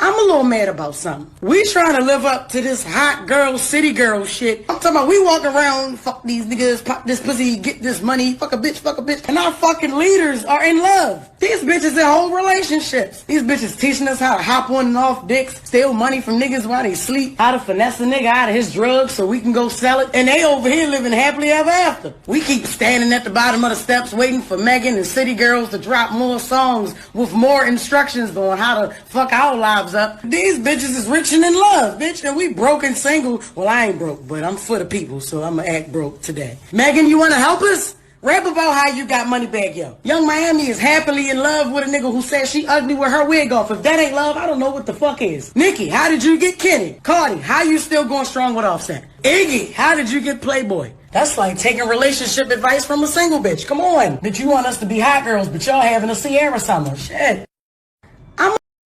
I'm a little mad about something. We trying to live up to this hot girl, city girl shit. I'm talking about we walk around, fuck these niggas, pop this pussy, get this money, fuck a bitch, and our fucking leaders are in love. These bitches in whole relationships. These bitches teaching us how to hop on and off dicks, steal money from niggas while they sleep, how to finesse a nigga out of his drugs so we can go sell it, and they over here living happily ever after. We keep standing at the bottom of the steps waiting for Megan and City Girls to drop more songs with more instructions on how to fuck our lives up. These bitches is rich and in love, bitch, and we broke and single. Well, I ain't broke, but I'm for the people, so I'ma act broke today. Megan, you wanna help us? Rap about how you got money back, yo. Young Miami is happily in love with a nigga who says she ugly with her wig off. If that ain't love, I don't know what the fuck is. Nikki, how did you get Kenny? Cardi, how you still going strong with Offset? Iggy, how did you get Playboy? That's like taking relationship advice from a single bitch. Come on. Bitch, you want us to be hot girls, but y'all having a Sierra summer. Shit.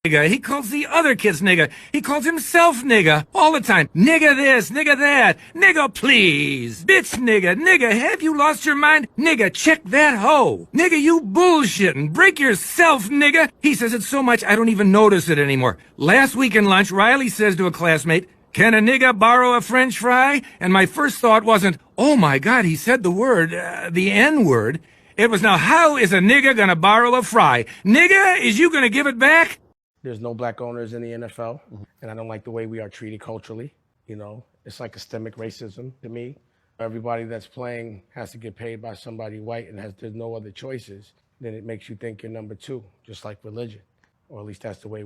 Nigga. He calls the other kids nigga. He calls himself nigga all the time. Nigga this, nigga that. Nigga please. Bitch nigga, have you lost your mind? Nigga, check that hoe. Nigga, you bullshitting. Break yourself, nigga. He says it so much I don't even notice it anymore. Last week in lunch, Riley says to a classmate, "Can a nigga borrow a French fry?" And my first thought wasn't, oh my God, he said the word, the N-word. It was, now how is a nigga gonna borrow a fry? Nigga, is you gonna give it back? There's no black owners in the NFL, and I don't like the way we are treated culturally. You know, it's like systemic racism to me. Everybody that's playing has to get paid by somebody white, and there's no other choices. Then it makes you think you're number two, just like religion, or at least that's the way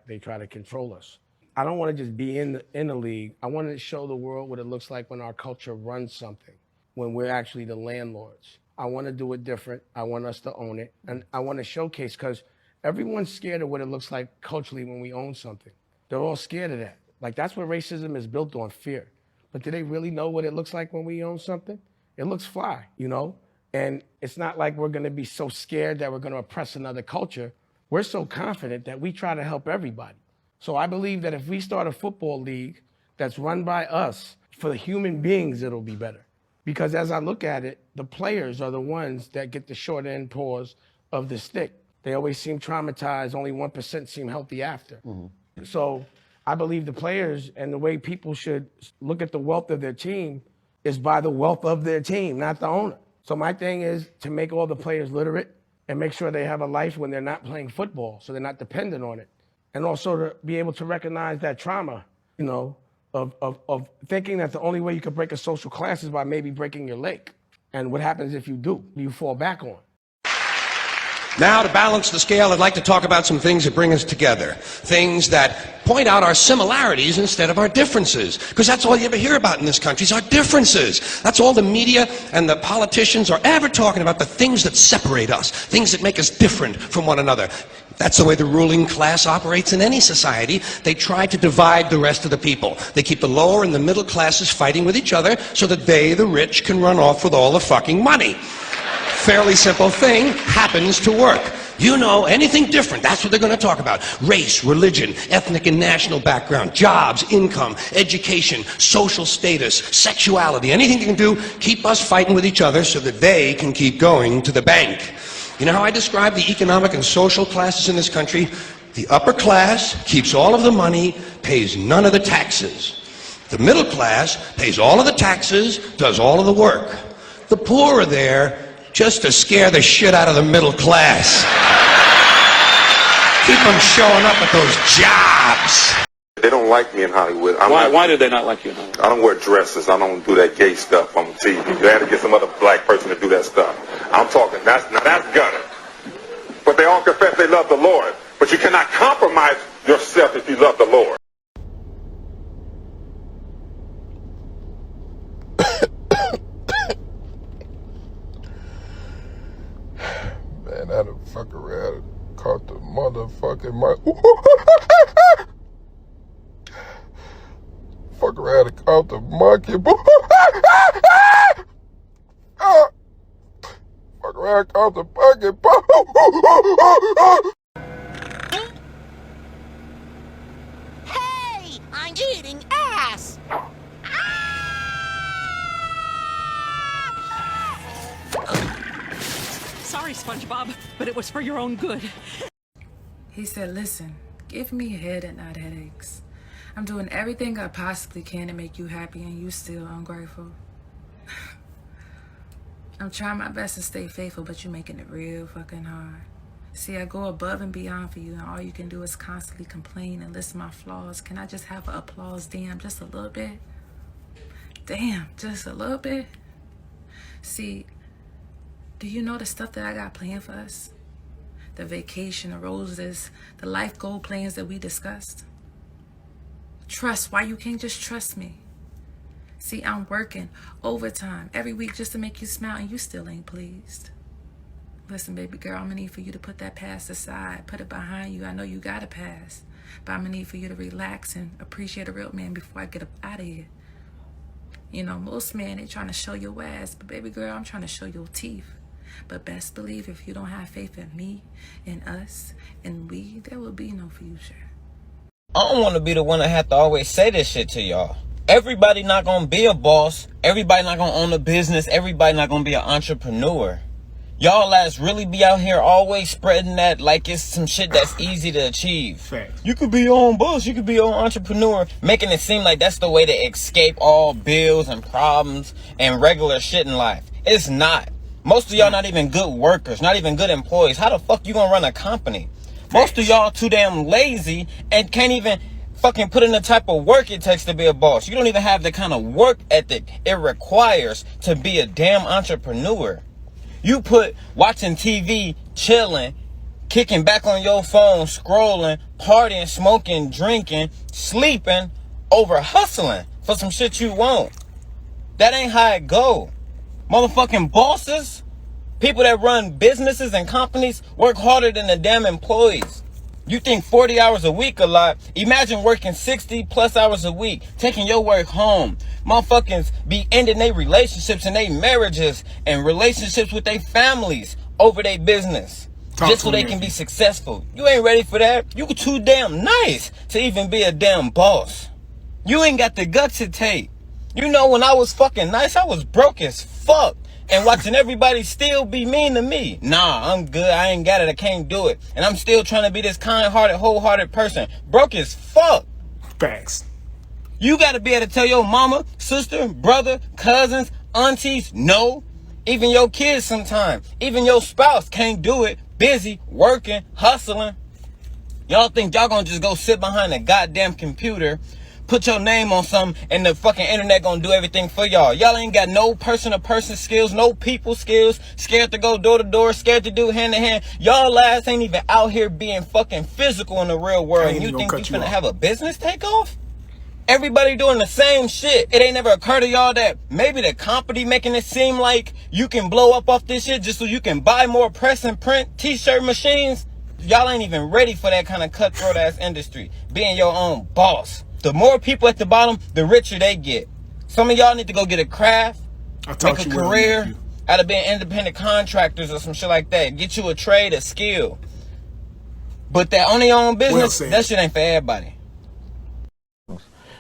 they try to control us. I don't want to just be in the league. I want to show the world what it looks like when our culture runs something, when we're actually the landlords. I want to do it different. I want us to own it, and I want to showcase, because everyone's scared of what it looks like culturally when we own something. They're all scared of that. Like, that's what racism is built on, fear. But do they really know what it looks like when we own something? It looks fly, you know? And it's not like we're gonna be so scared that we're gonna oppress another culture. We're so confident that we try to help everybody. So I believe that if we start a football league that's run by us, for the human beings, it'll be better. Because as I look at it, the players are the ones that get the short end paws of the stick. They always seem traumatized. Only 1% seem healthy after. So I believe the players and the way people should look at the wealth of their team is by the wealth of their team, not the owner. So my thing is to make all the players literate and make sure they have a life when they're not playing football, so they're not dependent on it. And also to be able to recognize that trauma, you know, of thinking that the only way you can break a social class is by maybe breaking your leg. And what happens if you do? You fall back on. Now, to balance the scale, I'd like to talk about some things that bring us together. Things that point out our similarities instead of our differences. Because that's all you ever hear about in this country is our differences. That's all the media and the politicians are ever talking about, the things that separate us, things that make us different from one another. That's the way the ruling class operates in any society. They try to divide the rest of the people. They keep the lower and the middle classes fighting with each other so that they, the rich, can run off with all the fucking money. Fairly simple thing, happens to work. You know, anything different, that's what they're going to talk about. Race, religion, ethnic and national background, jobs, income, education, social status, sexuality, anything you can do, keep us fighting with each other so that they can keep going to the bank. You know how I describe the economic and social classes in this country? The upper class keeps all of the money, pays none of the taxes. The middle class pays all of the taxes, does all of the work. The poor are there just to scare the shit out of the middle class. Keep them showing up at those jobs. They don't like me in Hollywood. Why do they not like you in Hollywood? I don't wear dresses. I don't do that gay stuff on TV. You had to get some other black person to do that stuff. I'm talking, that's Gunna. But they all confess they love the Lord. But you cannot compromise yourself if you love the Lord. Man, I done fuck around and caught the motherfucking fuck around and caught the monkey. Fuck around and caught the monkey. Hey, I'm eating ass. Sorry, SpongeBob, but it was for your own good. He said, listen, Give me head and not headaches. I'm doing everything I possibly can to make you happy and you still ungrateful. I'm trying my best to stay faithful, but you're making it real fucking hard. See, I go above and beyond for you, and all you can do is constantly complain and list my flaws. Can I just have an applause? Damn, just a little bit? Damn, just a little bit? See, do you know the stuff that I got planned for us? The vacation, the roses, the life goal plans that we discussed. Trust, why you can't just trust me? See, I'm working overtime every week just to make you smile, and you still ain't pleased. Listen, baby girl, I'm gonna need for you to put that past aside. Put it behind you. I know you got a past, but I'm gonna need for you to relax and appreciate a real man before I get up out of here. You know, most men, they trying to show your ass, but baby girl, I'm trying to show your teeth. But best believe if you don't have faith in me, in us, and we, there will be no future. I don't want to be the one that have to always say this shit to y'all. Everybody not going to be a boss. Everybody not going to own a business. Everybody not going to be an entrepreneur. Y'all lads really be out here always spreading that like it's some shit that's easy to achieve. Facts. You could be your own boss. You could be your own entrepreneur. Making it seem like that's the way to escape all bills and problems and regular shit in life. It's not. Most of y'all not even good workers. Not even good employees. How the fuck you gonna run a company? Most of y'all too damn lazy and can't even fucking put in the type of work it takes to be a boss. You don't even have the kind of work ethic it requires to be a damn entrepreneur. You put watching TV, chilling, kicking back on your phone, scrolling, partying, smoking, drinking, sleeping, over hustling for some shit you want. That ain't how it go. Motherfucking bosses, people that run businesses and companies work harder than the damn employees. You think 40 hours a week a lot? Imagine working 60 plus hours a week, taking your work home. Motherfuckers be ending their relationships and their marriages and relationships with their families over their business. Just so they can be successful. You ain't ready for that. You too damn nice to even be a damn boss. You ain't got the guts it take. You know, when I was fucking nice, I was broke as fuck. And watching everybody still be mean to me. Nah, I'm good. I ain't got it. I can't do it. And I'm still trying to be this kind-hearted, wholehearted person. Broke as fuck. Facts. You got to be able to tell your mama, sister, brother, cousins, aunties, no. Even your kids sometimes. Even your spouse can't do it. Busy, working, hustling. Y'all think y'all gonna just go sit behind a goddamn computer, put your name on something, and the fucking internet gonna do everything for y'all. Y'all ain't got no person-to-person skills, no people skills, scared to go door-to-door, scared to do hand-to-hand. Y'all lads ain't even out here being fucking physical in the real world, and you think you finna have a business take off? Everybody doing the same shit. It ain't never occurred to y'all that maybe the company making it seem like you can blow up off this shit just so you can buy more press and print t-shirt machines? Y'all ain't even ready for that kind of cutthroat ass industry. Being your own boss. The more people at the bottom, the richer they get. Some of y'all need to go get a craft, make a career out of being independent contractors or some shit like that. Get you a trade, a skill. But that on your own business, that shit ain't for everybody.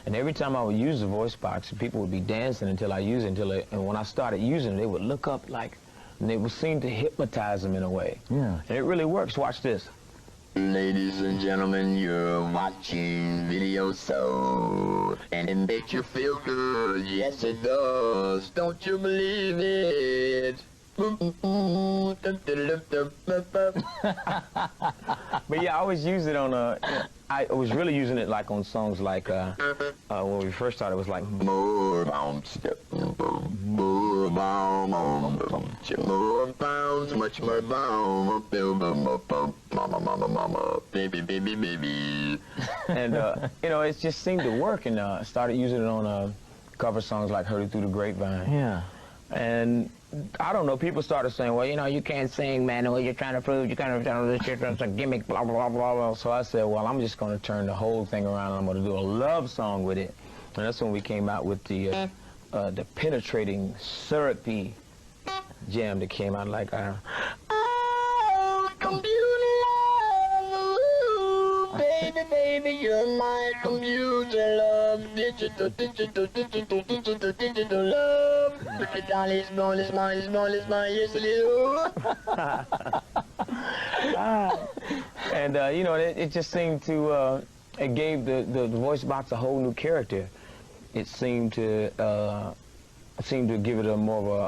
And every time I would use the voice box, people would be dancing until I use it. And when I started using it, they would look up like, and they would seem to hypnotize them in a way. Yeah. And it really works. Watch this. Ladies and gentlemen, you're watching Video Soul, and it makes you feel good. Yes, it does. Don't you believe it? But yeah, I always use it on I was really using it like on songs like when we first started, it was like more bounce, more bounce, much more bounce, mama, baby. And you know, it just seemed to work, and started using it on cover songs like "Heard It Through the Grapevine." Yeah. And I don't know, people started saying, well, you know, you can't sing, man, what you're trying to prove, you're kind of trying to this shit, it's a gimmick, blah, blah, blah, blah. So I said, well, I'm just going to turn the whole thing around, and I'm going to do a love song with it. And that's when we came out with the penetrating, syrupy jam that came out like, Baby, you're my computer love, digital love. Pretty darling, small, yes, little. And you know, it just seemed to it gave the voice box a whole new character. It seemed to give it a more of a